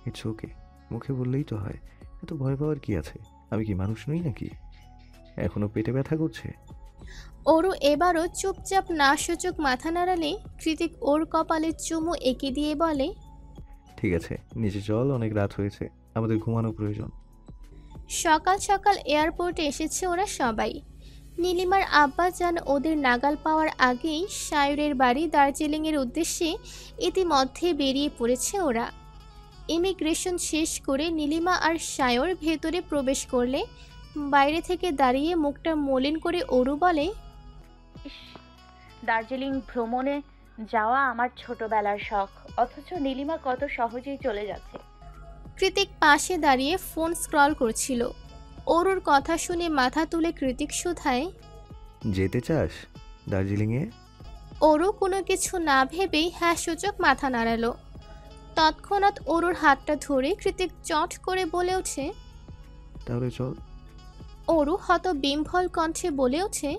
It's okay, মুখে বললেই তো হয়। এত ভয় পাওয়ার কি আছে? আমি কি মানুষ নই নাকি? এখনো পেটে ব্যথা করছে? অরু এবারও চুপচাপ না সূচক মাথা নাড়ালে কৃতিক ওর কপালে চুমু এঁকে দিয়ে বলে, ঠিক আছে, নিচে চল, অনেক রাত হয়েছে, আমাদের ঘুমানো প্রয়োজন। সকাল সকাল এয়ারপোর্টে এসেছে ওরা সবাই। নীলিমার আব্বাজান ওদের নাগাল পাওয়ার আগেই সায়রের বাড়ি দার্জিলিংয়ের উদ্দেশ্যে ইতিমধ্যে বেরিয়ে পড়েছে ওরা। ইমিগ্রেশন শেষ করে নীলিমা আর সায়র ভেতরে প্রবেশ করলে বাইরে থেকে দাঁড়িয়ে মুখটা মলিন করে অরু বলে, ইস, দার্জিলিং ভ্রমণে যাওয়া আমার ছোটবেলার শখ, অথচ নীলিমা কত সহজেই চলে যাচ্ছে। কৃতিক পাশে দাঁড়িয়ে ফোন স্ক্রল করছিল। অরুর কথা শুনে মাথা তুলে কৃতিক শুধায়। যেতে চাস দার্জিলিংয়ে? অরু কোনো কিছু না ভেবেই হ্যাঁ সূচক মাথা নাড়ালো। তৎক্ষণাৎ অরুর হাতটা ধরে কৃতিক চট করে বলে ওঠে। তাহলে চল। অরু হতবিহ্বল কণ্ঠে বলে ওঠে,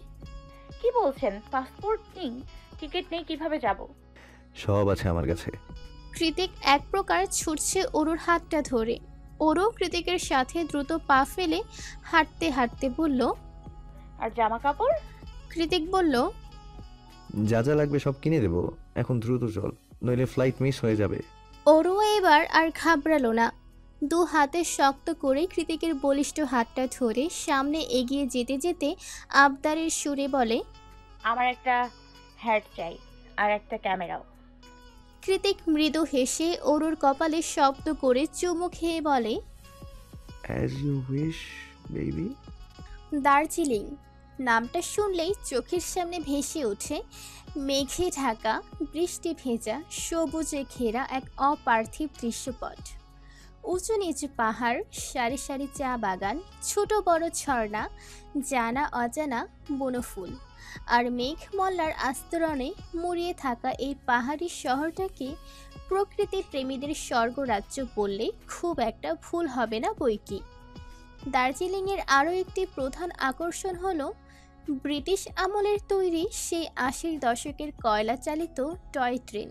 কি বলছেন? পাসপোর্ট নেই, টিকিট নেই, কিভাবে যাব? সব আছে আমার কাছে। কৃতিক এক প্রকার ছুটছে অরুর হাতটা ধরে। অরু কৃতিকের সাথে দ্রুত পা ফেলে হাঁটতে হাঁটতে বলল। আর জামা কাপড়? কৃতিক বলল, যা যা লাগবে সব কিনে দেবো, এখন দ্রুত চল, নইলে ফ্লাইট মিস হয়ে যাবে। অরু এবার আর ঘাবড়ালো না। দু হাতে শক্ত করে কৃতিকের বলিষ্ঠ হাতটা ধরে সামনে এগিয়ে যেতে যেতে আবদারের সুরে বলে, আমার একটা হ্যাট চাই, আর একটা ক্যামেরাও। কৃতিক মৃদু হেসে অরুর কপালে শব্দ করে চুমু খেয়ে বলে, as you wish baby. Darjeeling নামটা শুনলেই চোখের সামনে ভেসে ওঠে মেঘে ঢাকা, বৃষ্টি ভেজা, সবুজে ঘেরা এক অপার্থিব দৃশ্যপট। উঁচু নিচু পাহাড়, সারি সারি চা বাগান, ছোট বড় ঝর্ণা, জানা অজানা বনফুল আর মেঘমল্লার আস্তরণে মুড়িয়ে থাকা এই পাহাড়ি শহরটাকে প্রকৃতি প্রেমীদের স্বর্গরাজ্য বললে খুব একটা ভুল হবে না বৈকি। দার্জিলিংয়ের আরও একটি প্রধান আকর্ষণ হলো ব্রিটিশ আমলের তৈরি সেই ৮০-র দশকের কয়লা চালিত টয় ট্রেন।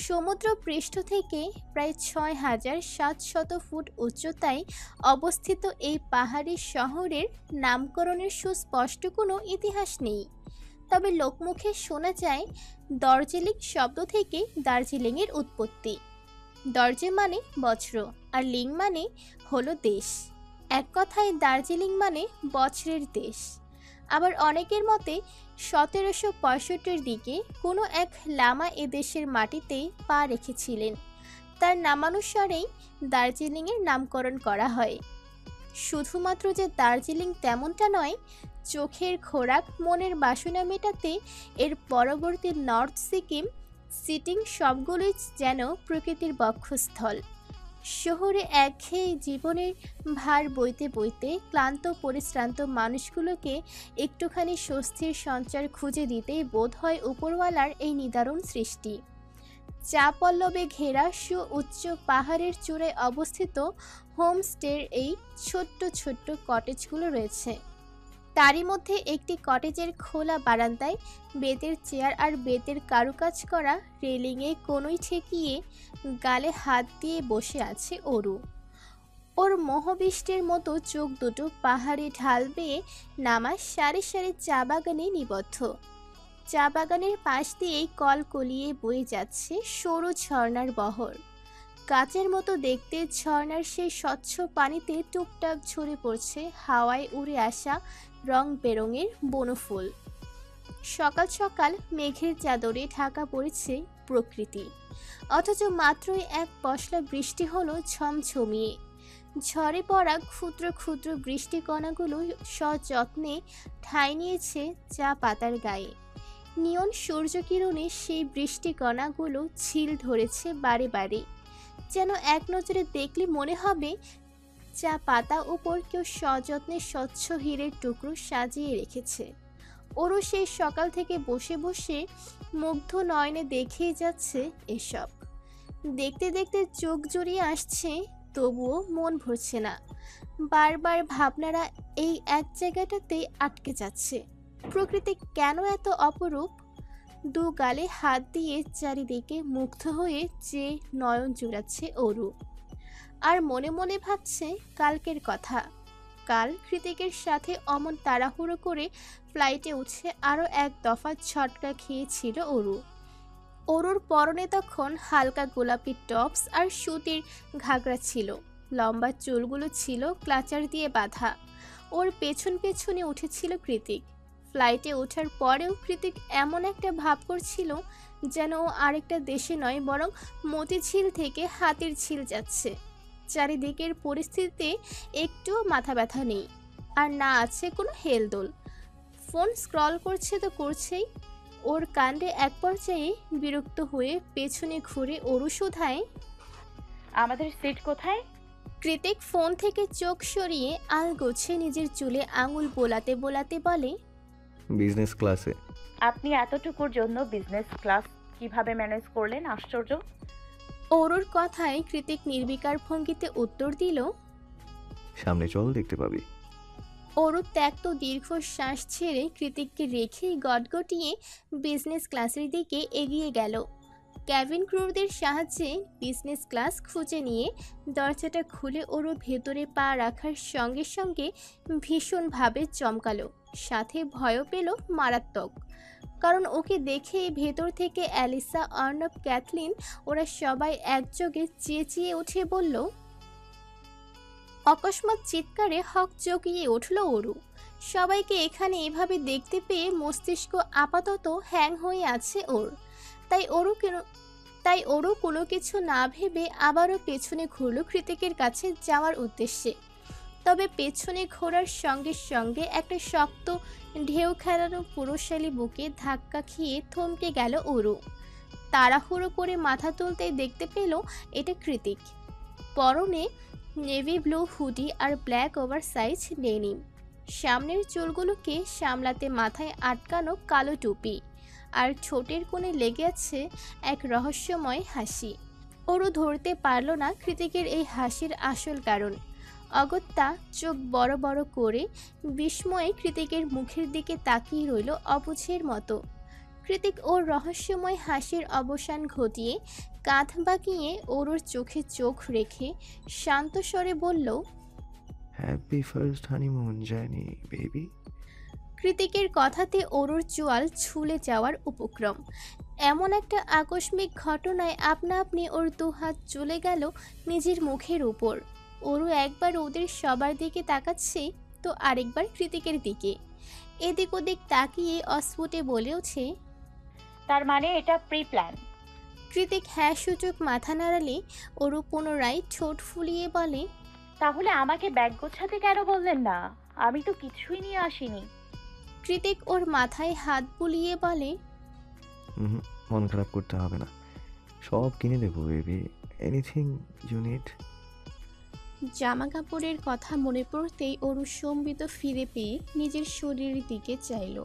সমুদ্র পৃষ্ঠ থেকে প্রায় ৬,৭০০ ফুট উচ্চতায় অবস্থিত এই পাহাড়ি শহরের নামকরণের সুস্পষ্ট কোনো ইতিহাস নেই, তবে লোকমুখে শোনা যায় দার্জিলিং শব্দ থেকে দার্জিলিংয়ের উৎপত্তি। দর্জে মানে বজ্র আর লিং মানে হলো দেশ। এক কথায় দার্জিলিং মানে বজ্রের দেশ। আবার অনেকের মতে ১৭৬৫-র দিকে কোনো এক লামা এদেশের মাটিতে পা রেখেছিলেন, তার নামানুসারেই দার্জিলিংয়ের নামকরণ করা হয়। শুধুমাত্র যে দার্জিলিং তেমনটা নয়, চোখের খোরাক মনের বাসনা মেটাতে এর পরবর্তী নর্থ সিকিম, সিটিং সবগুলোই যেন প্রকৃতির বক্ষস্থল। শহরে একঘেয়ে জীবনের ভার বইতে বইতে ক্লান্ত পরিশ্রান্ত মানুষগুলোকে একটুখানি স্বস্তির সঞ্চার খুঁজে দিতেই বোধ হয় উপরওয়ালার এই নিদারুণ সৃষ্টি। চা পল্লবে ঘেরা সুউচ্চ পাহাড়ের চূড়ায় অবস্থিত হোমস্টের এই ছোট্ট ছোট্ট কটেজগুলো রয়েছে। তারই মধ্যে একটি কটেজের খোলা বারান্দায় বেতের চেয়ার আর বেতের কারুকাজ করা রেলিংয়ে কোনোই ঠেকিয়ে গালে হাত দিয়ে বসে আছে অরু। ওর মোহবিষ্টের মতো চোখ দুটো পাহাড়ে ঢাল বেয়ে নামা সারি সারি চা বাগানে নিবদ্ধ। চা বাগানের পাশ দিয়েই কলকলিয়ে বয়ে যাচ্ছে সরু ঝর্ণার বহর। কাচের মতো দেখতে ঝর্ণার সেই স্বচ্ছ পানিতে টুপটাপ ঝরে পড়ছে হাওয়ায় উড়ে আসা রং বেরঙের বনফুল। সকাল সকাল মেঘের চাদরে ঢাকা পড়েছে প্রকৃতি, অথচ মাত্রই এক পশলা বৃষ্টি হলো ঝমঝমিয়ে। ঝরে পড়া ক্ষুদ্র ক্ষুদ্র বৃষ্টিকণাগুলো সযত্নে ঠাঁই নিয়েছে চা পাতার গায়ে। নিয়ন সূর্যকিরণে সেই বৃষ্টিকণাগুলো ঝিল ধরেছে বারে বারে, যেন এক নজরে দেখলে মনে হবে চা পাতা উপর কেউ সযত্নে স্বচ্ছ হীরের টুকরো সাজিয়ে রেখেছে। ওরও সেই সকাল থেকে বসে বসে মুগ্ধ নয়নে দেখেই যাচ্ছে এসব। দেখতে দেখতে চোখ জড়িয়ে আসছে, তবুও মন ভরছে না। বারবার ভাবনারা এই এক জায়গাটাতেই আটকে যাচ্ছে। প্রকৃতি কেন এত অপরূপ? দু গালে হাত দিয়ে চারিদিকে মুগ্ধ হয়ে যে নয়ন জুড়াচ্ছে অরু। আর মনে মনে ভাবছে কালকের কথা। কাল কৃতিকের সাথে অমন তাড়াহুড়ো করে ফ্লাইটে উঠে আরও এক দফা ছটকা খেয়েছিল অরু। অরুর পরনে তখন হালকা গোলাপি টপস আর সুতির ঘাগরা ছিল। লম্বা চুলগুলো ছিল ক্লাচার দিয়ে বাঁধা। ওর পেছন পেছনে উঠেছিল কৃতিক। ফ্লাইটে ওঠার পরেও কৃতিক এমন একটা ভাব করছিল যেন ও আরেকটা দেশে নয় বরং মতিঝিল থেকে হাতির ঝিল যাচ্ছে। চারিদিকের পরিস্থিতিতে একটুও মাথা ব্যথা নেই, আর না আছে কোনো হেলদোল। ফোন স্ক্রল করছে তো করছেই। ওর কাণ্ডে এক পর্যায়ে বিরক্ত হয়ে পেছনে ঘুরে অরু শোধায়, আমাদের সিট কোথায়? কৃতিক ফোন থেকে চোখ সরিয়ে আলগোছে নিজের চুলে আঙুল বোলাতে বোলাতে বলে, বিজনেস ক্লাসে। আপনি এতটুকুর জন্য বিজনেস ক্লাস কিভাবে ম্যানেজ করলেন? আশ্চর্য। অরুর কথায় কৃতিক নির্বিকার ভঙ্গিতে উত্তর দিল। সামনে চল, দেখতে পাবি। অরু ত্যক্ত দীর্ঘ শ্বাস ছেড়ে কৃতিককে রেখেই গটগটিয়ে বিজনেস ক্লাসের দিকে এগিয়ে গেল। ক্যাবিন ক্রুদের সাহায্যে বিজনেস ক্লাস খুঁজে নিয়ে দরজাটা খুলে অরু ভেতরে পা রাখার সঙ্গে সঙ্গে ভীষণভাবে চমকালো, সাথে ভয়ও পেল মারাত্মক। কারণ ওকে দেখে ভেতর থেকে অ্যালিসা, অর্ণব, ক্যাথলিন ওরা সবাই একযোগে চেঁচিয়ে উঠে বলল। অকস্মাৎ চিৎকারে হক চকিয়ে উঠল অরু। সবাইকে এখানে এভাবে দেখতে পেয়ে মস্তিষ্ক আপাতত হ্যাং হয়ে আছে ওর। তাই অরু কোনো কিছু না ভেবে আবারও পেছনে ঘুরল কৃতিকের কাছে যাওয়ার উদ্দেশ্যে। তবে পেছনে ঘোরার সঙ্গে সঙ্গে একটা শক্ত ঢেউ খেলানো পুরুষালী বুকে ধাক্কা খেয়ে থমকে গেল অরু। তাড়াহুড়ো করে মাথা তুলতেই দেখতে পেল এটা কৃতিক। পরনে নেভি ব্লু হুডি আর ব্ল্যাক ওভারসাইজ ডেনিম। সামনের চুলগুলোকে সামলাতে মাথায় আটকানো কালো টুপি, আর ঠোঁটের কোণে লেগে আছে এক রহস্যময় হাসি। অরু ধরতে পারল না কৃতিকের এই হাসির আসল কারণ। অগত্যা চোখ বড় বড় করে বিস্ময়ে কৃতিকের মুখের দিকে তাকিয়ে রইল অবুঝের মতো। কৃতিক ওর রহস্যময় হাসির অবসান ঘটিয়ে কাঁধ বাঁকিয়ে অরুর চোখে চোখ রেখে শান্ত স্বরে বলল, happy first honeymoon journey baby. কৃতিকের কথাতে অরুর চোয়াল ছুলে যাওয়ার উপক্রম। এমন একটা আকস্মিক ঘটনায় আপনা আপনি ওর দুহাত চলে গেল নিজের মুখের উপর। অরু একবার ওদের সবার দিকে তাকাচ্ছে তো আরেকবার কৃতিকের দিকে। এদিক ওদিক তাকিয়ে অস্ফুটে বলে ওঠে, তার মানে এটা প্রি প্ল্যান? কৃতিক হ্যাঁ সূচক মাথা নাড়ালে অরু পুনরায় ঠোঁট ফুলিয়ে বলে, তাহলে আমাকে ব্যাগ গোছাতে কেন বললেন না? আমি তো কিছুই নিয়ে আসিনি। কৃতিক ওর মাথায় হাত বুলিয়ে বলে, মন খারাপ করতে হবে না, সব কিনে দেবো বেবি, এনিথিং ইউ নিড। জামা কাপড়ের কথা মনে পড়তেই অরু সম্বিত ফিরে পেয়ে নিজের শরীরের দিকে চাইল।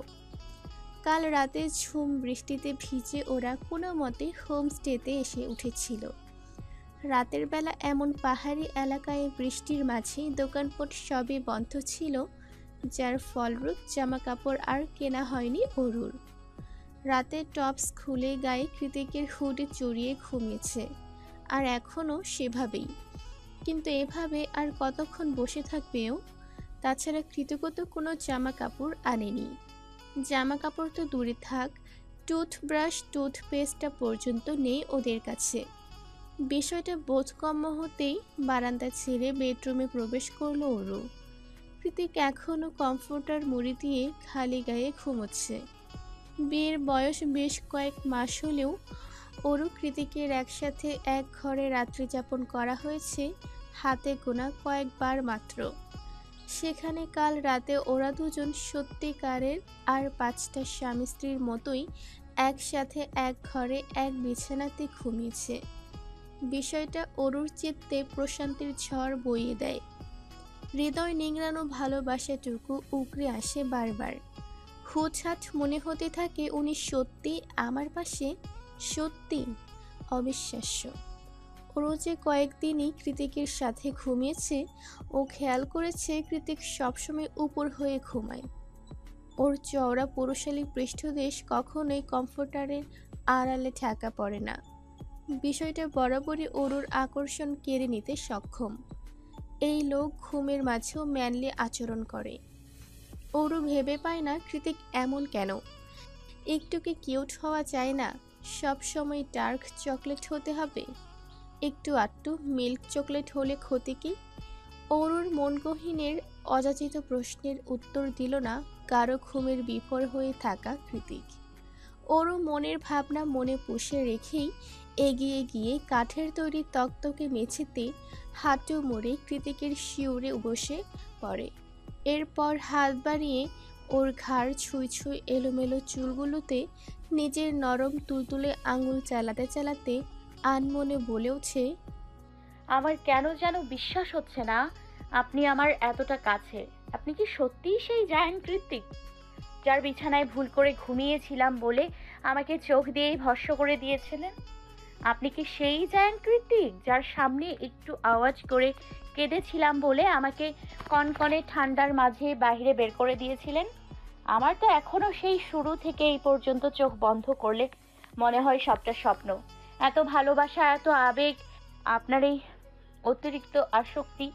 কাল রাতে ঝুম বৃষ্টিতে ভিজে ওরা কোনো মতে হোমস্টেতে এসে উঠেছিল। রাতের বেলা এমন পাহাড়ি এলাকায় বৃষ্টির মাঝে দোকানপট সবই বন্ধ ছিল, যার ফলরূপ জামা কাপড় আর কেনা হয়নি অরুর। রাতে টপস খুলে গায়ে কৃতিকের হুডি চড়িয়ে ঘুমিয়েছে, আর এখনও সেভাবেই। কিন্তু এভাবে আর কতক্ষণ বসে থাকবেও? তাছাড়া কৃতজ্ঞ কোনো জামা কাপড় আনেনি। জামা কাপড় তো দূরে থাক, টুথব্রাশ টুথপেস্টটা পর্যন্ত নেই ওদের কাছে। বিষয়টা বোধগম্য হতেই বারান্দা ছেড়ে বেডরুমে প্রবেশ করলো অরু। কৃতিক এখনও কমফোর্টার মুড়ি দিয়ে খালি গায়ে ঘুমোচ্ছে। বিয়ের বয়স বেশ কয়েক মাস হলেও অরু কৃতিকের একসাথে এক ঘরে রাত্রি যাপন করা হয়েছে হাতে গোনা কয়েকবার মাত্র। সেখানে কাল রাতে ওরা দুজন সত্যিকারের আর পাঁচটা স্বামী স্ত্রীর মতোই একসাথে এক ঘরে এক বিছানাতে ঘুমিয়েছে। বিষয়টা অরুর চিত্তে প্রশান্তির ঝড় বইয়ে দেয়। হৃদয় নিংড়ানো ভালোবাসাটুকু উগরে আসে বারবার। হুটহাট মনে হতে থাকে উনি সত্যি আমার পাশে, সত্যি। অবিশ্বাস্য। ওরও যে কয়েকদিনই কৃতিকের সাথে ঘুমিয়েছে, ও খেয়াল করেছে কৃতিক সবসময় উপর হয়ে ঘুমায়। ওর চওড়া পুরুষালী পৃষ্ঠদেশ কখনোই কমফোর্টারের আড়ালে ঢাকা পড়ে না। বিষয়টা বরাবরই অরুর আকর্ষণ কেড়ে নিতে সক্ষম। এই লোক ঘুমের মাঝেও ম্যানলি আচরণ করে। অরু ভেবে পায় না কৃতিক এমন কেন। একটু কি কিউট হওয়া যায় না? সব সময় ডার্ক চকলেট হতে হবে? একটু আটটু মিল্ক চকলেট হলে ক্ষতি কি? অরুর মনগহীনের অযাচিত প্রশ্নের উত্তর দিল না গাঢ় ঘুমের বিভোর হয়ে থাকা কৃতিক। অরু মনের ভাবনা মনে পুষে রেখেই এগিয়ে গিয়ে কাঠের তৈরি তক্তকে মেঝেতে হাঁটু মুড়ে কৃতিকের শিউরে বসে পড়ে। এরপর হাত বাড়িয়ে ওর ঘাড় ছুঁই ছুঁই এলোমেলো চুলগুলোতে নিজের নরম তুলতুলে আঙুল চালাতে চালাতে আনমনে বলে ওঠে, আমার কেন যেন বিশ্বাস হচ্ছে না আপনি আমার এতটা কাছে। আপনি কি সত্যিই সেই জায়ান্ট কৃত্তিক যার বিছানায় ভুল করে ঘুমিয়েছিলাম বলে আমাকে চোখ দিয়েই ভস্ম করে দিয়েছিলেন? আপনি কি সেই জায়ান্ট কৃত্তিক যার সামনে একটু আওয়াজ করে কেঁদেছিলাম বলে আমাকে কনকনে ঠান্ডার মাঝে বাইরে বের করে দিয়েছিলেন? আমার তো এখনো সেই শুরু থেকে এই পর্যন্ত চোখ বন্ধ করলে মনে হয় সবটা স্বপ্ন। এত ভালোবাসা, এত আবেগ, আপনার এই অতিরিক্ত আসক্তি,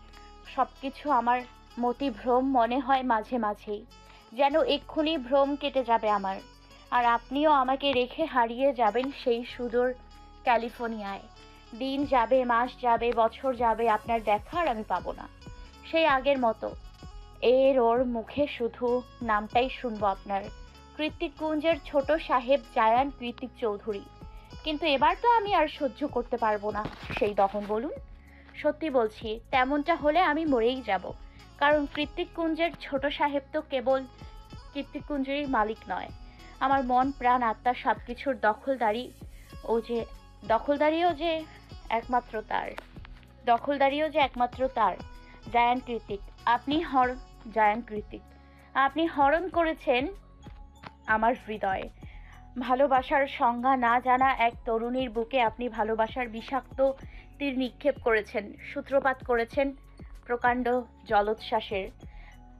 সবকিছু আমার মতিভ্রম মনে হয় মাঝে মাঝেই, যেন এক্ষুনি ভ্রম কেটে যাবে আমার। আর আপনিও আমাকে রেখে হারিয়ে যাবেন সেই সুদূর ক্যালিফোর্নিয়ায়। দিন যাবে, মাস যাবে, বছর যাবে, আপনার দেখা আর আমি পাবো না সেই আগের মতো। ওর মুখে শুধু নামটাই শুনবো আপনার, কৃত্তিক কুঞ্জের ছোট সাহেব জায়ান কৃত্তিক চৌধুরী। কিন্তু এবার তো আমি আর সহ্য করতে পারবো না সেই দহন। বলুন, সত্যি বলছি, তেমনটা হলে আমি মরেই যাব। কারণ কৃত্তিক কুঞ্জের ছোট সাহেব তো কেবল কৃত্তিক কুঞ্জেরই মালিক নয়, আমার মন প্রাণ আত্মা সব কিছুর দখলদারিও যে একমাত্র তার। জায়ান কৃত্তিক, জায়ান কৃত্তিক, আপনি হরণ করেছেন আমার হৃদয়। ভালোবাসার সংজ্ঞা না জানা এক তরুণীর বুকে আপনি ভালোবাসার বিষাক্ত তীর নিক্ষেপ করেছেন, সূত্রপাত করেছেন প্রকাণ্ড জলোচ্ছ্বাসের।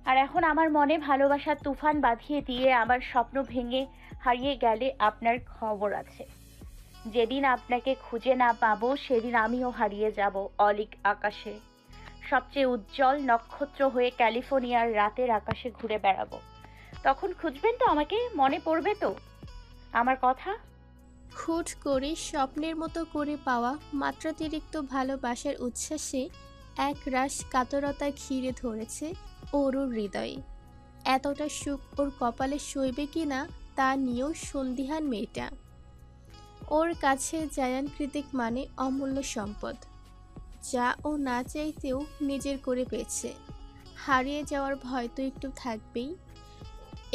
আর এখন আমার মনে ভালোবাসার তুফান বাঁধিয়ে দিয়ে আমার স্বপ্ন ভেঙে হারিয়ে গেলে আপনার খবর আছে। যেদিন আপনাকে খুঁজে না পাবো সেদিন আমিও হারিয়ে যাব অলিক আকাশে। সবচেয়ে উজ্জ্বল নক্ষত্র হয়ে ক্যালিফোর্নিয়ার রাতের আকাশে ঘুরে বেড়াবো। তখন খুঁজবেন তো আমাকে? মনে পড়বে তো আমার কথা? হুট করে স্বপ্নের মতো করে পাওয়া মাত্রাতিরিক্ত ভালোবাসার উচ্ছ্বাসে এক রাশ কাতরতা ঘিরে ধরেছে অরুর হৃদয়ে। এতটা সুখ ওর কপালে সইবে কিনা তা নিয়েও সন্দিহান মেয়েটা। ওর কাছে জায়ান কৃতিক মানে অমূল্য সম্পদ, যা ও না চাইতেও নিজের করে পেয়েছে। হারিয়ে যাওয়ার ভয় তো একটু থাকবেই।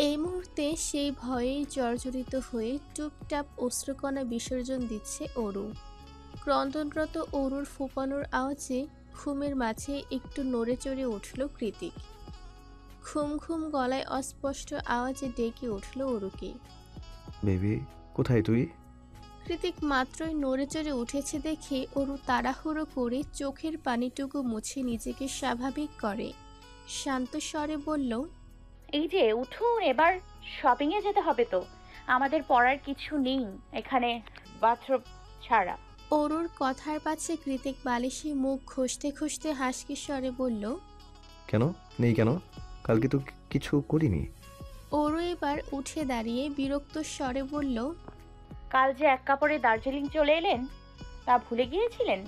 এই মুহূর্তে সেই ভয়েই জর্জরিত হয়ে টুপটাপ অশ্রুকণা বিসর্জন দিচ্ছে অরু। ক্রন্দনরত অরুর ফোঁপানোর আওয়াজে ঘুমের মাঝে একটু নড়ে চড়ে উঠল কৃতিক। ঘুম ঘুম গলায় অস্পষ্ট আওয়াজে ডেকে উঠল অরুকে। বেবি, কোথায় তুই? কৃতিক মাত্রই নড়ে চড়ে উঠেছে দেখে অরু তাড়াহুড়ো করে চোখের পানিটুকু মুছে নিজেকে স্বাভাবিক করে শান্ত স্বরে বলল, এই যে উঠুন, এবার শপিংয়ে যেতে হবে তো। আমাদের পড়ার কিছু নেই এখানে, বাথরুম ছাড়া। অরুর কথার পাছে কৃতিক বালিশে মুখ ঘষতে ঘষতে হাসকি স্বরে বলল, কেন নেই কেন? কালকে তো কিছু করিনি। অরু এবার উঠে দাঁড়িয়ে বিরক্ত স্বরে বলল, কাল যে এক কাপড়ে দার্জিলিং চলে এলেন, তা ভুলে গিয়েছিলেন?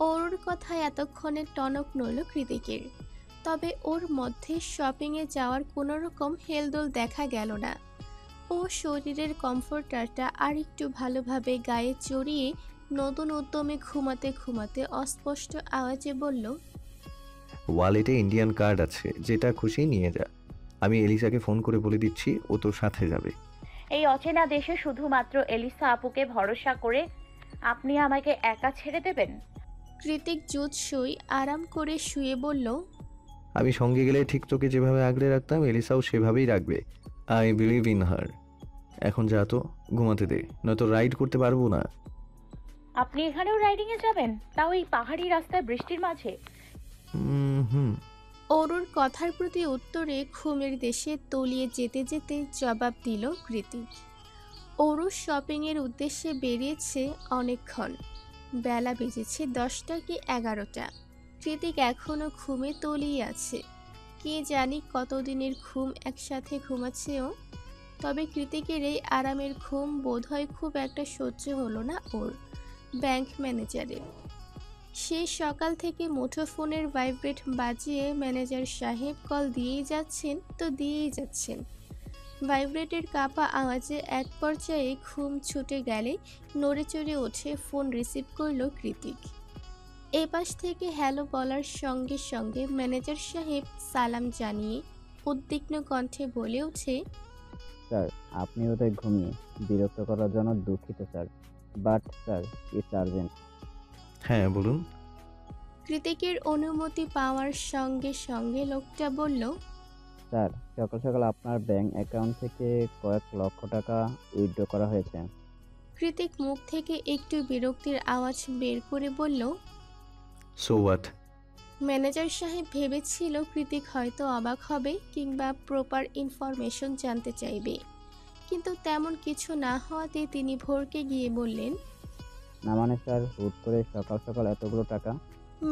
অরুর কথায় এতক্ষণে টনক নড়ল কৃতিকের। তবে ওর মধ্যে শপিংয়ে যাওয়ার কোনো রকম হেলদোল দেখা গেল না। ও শরীরের কমফোর্টারটা আর একটু ভালোভাবে গায়ে চড়িয়ে নতুন উদ্যমে ঘুমাতে ঘুমাতে অস্পষ্ট আওয়াজে বলল, ওয়ালেটে ইন্ডিয়ান কার্ড আছে, যেটা খুশি নিয়ে যা। আমি এলিসাকে ফোন করে বলে দিচ্ছি, ও তোর সাথে যাবে। এই অচেনা দেশে শুধুমাত্র এলিসা আপুকে ভরসা করে আপনি আমাকে একা ছেড়ে দেবেন? কৃতিক জুৎসই আরাম করে শুয়ে বলল, আমি সঙ্গে গেলে ঠিক তোকে যেভাবে আগলে রাখতাম এলিসাও সেভাবেই রাখবে। I believe in her. এখন যা তো, ঘুমাতে দে, নয়তো রাইড করতে পারবো না। আপনি এখানেও রাইডিংয়ে যাবেন, তাও এই পাহাড়ি রাস্তায় বৃষ্টির মাঝে? হুম। অরুর কথার প্রতি উত্তরে ঘুমের দেশে তলিয়ে যেতে যেতে জবাব দিল কৃতিক। ওরও শপিংয়ের উদ্দেশ্যে বেরিয়েছে অনেকক্ষণ। বেলা বেজেছে 10টা কি 11টা। কৃতিক এখনো ঘুমে তলিয়ে আছে। কে জানি কতদিনের ঘুম একসাথে ঘুমাচ্ছে ও। তবে কৃতিকের এই আরামের ঘুম বোধহয় খুব একটা সহ্য হলো না ওর ব্যাংক ম্যানেজারের। সে সকাল থেকে মুঠোফোনের ভাইব্রেট বাজিয়ে ম্যানেজার সাহেব কল দিয়েই যাচ্ছেন তো দিয়েই যাচ্ছেন। ভাইব্রেটের কাপা আওয়াজে এক পর্যায়ে ঘুম ছুটে গেলে নড়ে চড়ে ওঠে ফোন রিসিভ করলো কৃতিক। এপাশ থেকে হ্যালো বলার সঙ্গে সঙ্গে ম্যানেজার সাহেব সালাম জানিয়ে উদ্বিগ্ন কণ্ঠে বলে ওঠে, স্যার, আপনি ওদের ঘুমিয়ে বিরক্ত করার জন্য দুঃখিত sir, but sir it's urgent. হ্যাঁ বলুন। কৃতিকের অনুমতি পাওয়ার সঙ্গে সঙ্গে লোকটা বলল, স্যার, সকাল সকাল আপনার ব্যাংক অ্যাকাউন্ট থেকে কয়েক লক্ষ টাকা উইথড্র করা হয়েছে। কৃতিক মুখ থেকে একটু বিরক্তির আওয়াজ বের করে বলল, সো হোয়াট? ম্যানেজার সাহেব ভেবেছিল কৃতিক হয়তো অবাক হবে কিংবা প্রপার ইনফরমেশন জানতে চাইবে, কিন্তু তেমন কিছু না হওয়াতে তিনি ভড়কে গিয়ে বললেন, না মানে স্যার, হুট করে সকাল সকাল এতগুলো টাকা?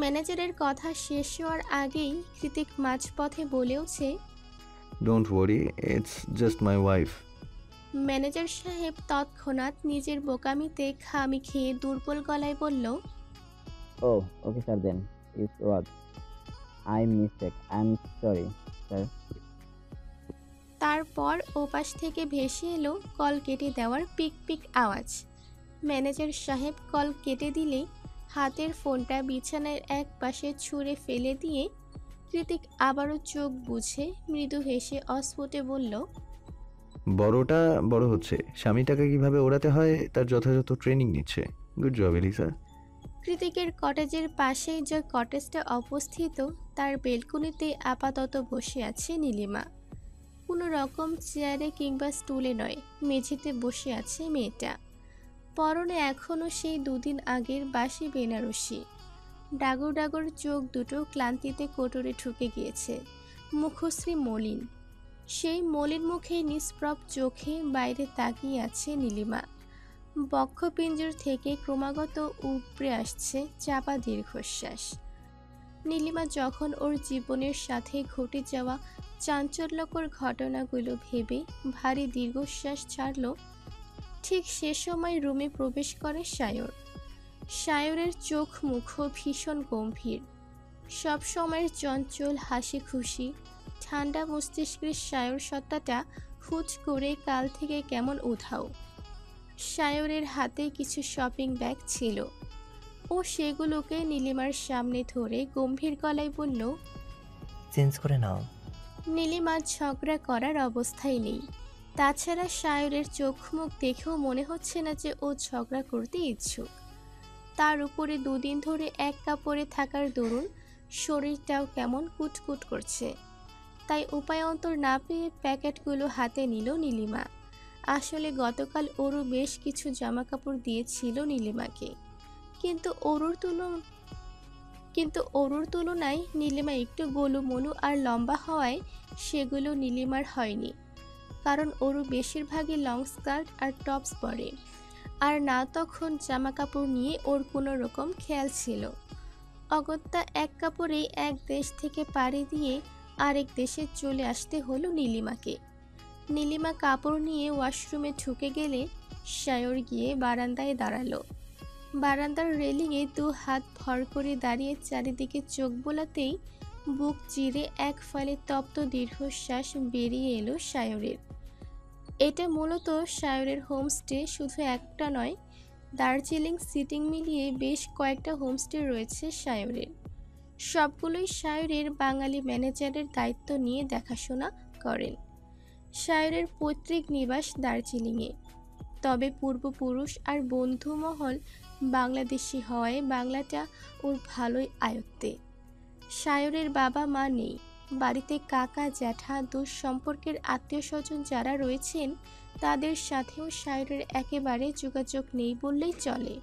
ম্যানেজারের কথা শেষ হওয়ার আগেই কৃতিক মাঝপথে বলেওছে। Don't worry, it's just my wife. Manager সাহেব তৎক্ষণাৎ নিজের বোকামিতে খামি খেয়ে দুর্বল গলায় বলল, oh okay sir, then it's was I mistake, I am sorry sir. তারপর ওপাশ থেকে ভেসে এলো কল কেটে দেওয়ার পিক পিক আওয়াজ। ম্যানেজার সাহেব কল কেটে দিলে হাতের ফোনটা বিছানার এক পাশে ছুঁড়ে ফেলে দিয়ে কৃতিক আবারও চোখ বুঝে মৃদু হেসে অস্ফুটে বলল, বড়টা বড় হচ্ছে, স্বামীটাকে কিভাবে ওড়াতে হয় তার যথাযথ ট্রেনিং নিচ্ছে। Good job Elisa. কৃতিকের কটেজের পাশেই যে কটেজটা অবস্থিত তার বেলকনিতে আপাতত বসে আছে নীলিমা। কোনো রকম চেয়ারে কিংবা স্টুলে নয়, মেঝেতে বসে আছে মেয়েটা। পরনে এখনও সেই দুদিন আগের বাসি বেনারসি। ডাগর ডাগর চোখ দুটো ক্লান্তিতে কোটরে ঠুকে গিয়েছে, মুখশ্রী মলিন। সেই মলিন মুখে নিষ্প্রভ চোখে বাইরে তাকিয়ে আছে নীলিমা। বক্ষপিঞ্জর থেকে ক্রমাগত উপড়ে আসছে চাপা দীর্ঘশ্বাস। নীলিমা যখন ওর জীবনের সাথে ঘটে যাওয়া চাঞ্চল্যকর ঘটনাগুলো ভেবে ভারী দীর্ঘশ্বাস ছাড়ল, ঠিক সে সময় রুমে প্রবেশ করে সায়র। সায়রের চোখ মুখ ভীষণ গম্ভীর, সব সময়ের চঞ্চল হাসি খুশি ঠান্ডা মস্তিষ্কের সায়র সত্তাটা হুট করে কাল থেকে কেমন উধাও। সায়রের হাতে কিছু শপিং ব্যাগ ছিল, ও সেগুলোকে নীলিমার সামনে ধরে গম্ভীর গলায় বলল, চেঞ্জ করে নাও। নীলিমা ঝগড়া করার অবস্থায় নেই। তাছাড়া সায়রের চোখ মুখ দেখেও মনে হচ্ছে না যে ও ঝগড়া করতে ইচ্ছুক। তার উপরে দুদিন ধরে এক কাপড়ে থাকার দরুন শরীরটাও কেমন কুটকুট করছে। তাই উপায়ন্তর না পেয়ে প্যাকেটগুলো হাতে নিল নীলিমা। আসলে গতকাল ওরও বেশ কিছু জামাকাপড় দিয়েছিল নীলিমাকে, কিন্তু অরুর তুলনায় নীলিমা একটু গোলুমলু আর লম্বা হওয়ায় সেগুলো নীলিমার হয়নি। কারণ অরু বেশিরভাগই লং স্কার্ট আর টপস পরে, আর না তখন জামা কাপড় নিয়ে ওর কোনো রকম খেয়াল ছিল। অগত্যা এক কাপড়েই এক দেশ থেকে পাড়ি দিয়ে আরেক দেশে চলে আসতে হলো নীলিমাকে। নীলিমা কাপড় নিয়ে ওয়াশরুমে ঢুকে গেলে সায়র গিয়ে বারান্দায় দাঁড়ালো। বারান্দার রেলিংয়ে দু হাত ভর করে দাঁড়িয়ে চারিদিকে চোখ বোলাতেই বুক চিরে এক ফালে তপ্ত দীর্ঘশ্বাস বেরিয়ে এলো সায়রের। এটা মূলত সায়রের হোমস্টে, শুধু একটা নয়, দার্জিলিং সিটিং মিলিয়ে বেশ কয়েকটা হোমস্টে রয়েছে সায়রের। সবগুলোই সায়রের বাঙালি ম্যানেজারের দায়িত্ব নিয়ে দেখাশোনা করেন। সায়রের পৈতৃক নিবাস দার্জিলিংয়ে, তবে পূর্বপুরুষ আর বন্ধুমহল বাংলাদেশি হওয়ায় বাংলাটা ওর ভালোই আয়ত্তে। সায়রের বাবা মা নেই, বাড়িতে কাকা জ্যাঠা দূর সম্পর্কের আত্মীয় স্বজন যারা রয়েছেন তাদের সাথেও সায়রের একেবারে যোগাযোগ নেই বললেই চলে।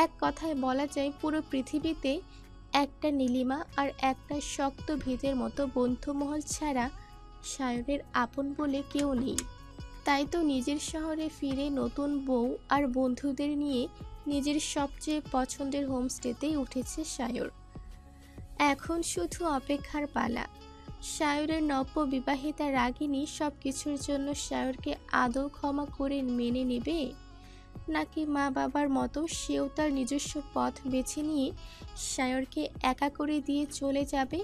এক কথায় বলা যায় পুরো পৃথিবীতে একটা নীলিমা আর একটা শক্ত ভিতের মতো বন্ধুমহল ছাড়া সায়রের আপন বলে কেউ নেই। তাই তো নিজের শহরে ফিরে নতুন বউ আর বন্ধুদের নিয়ে নিজের সবচেয়ে পছন্দের হোমস্টেতেই উঠেছে সায়র। এখন শুধু অপেক্ষার পালা। সায়রের নববিবাহিতা রাগিনী সব কিছুর জন্য সায়রকে আদৌ ক্ষমা করে মেনে নেবে, নাকি মা বাবার মতো সেও তার নিজস্ব পথ বেছে নিয়ে সায়রকে একা করে দিয়ে চলে যাবে?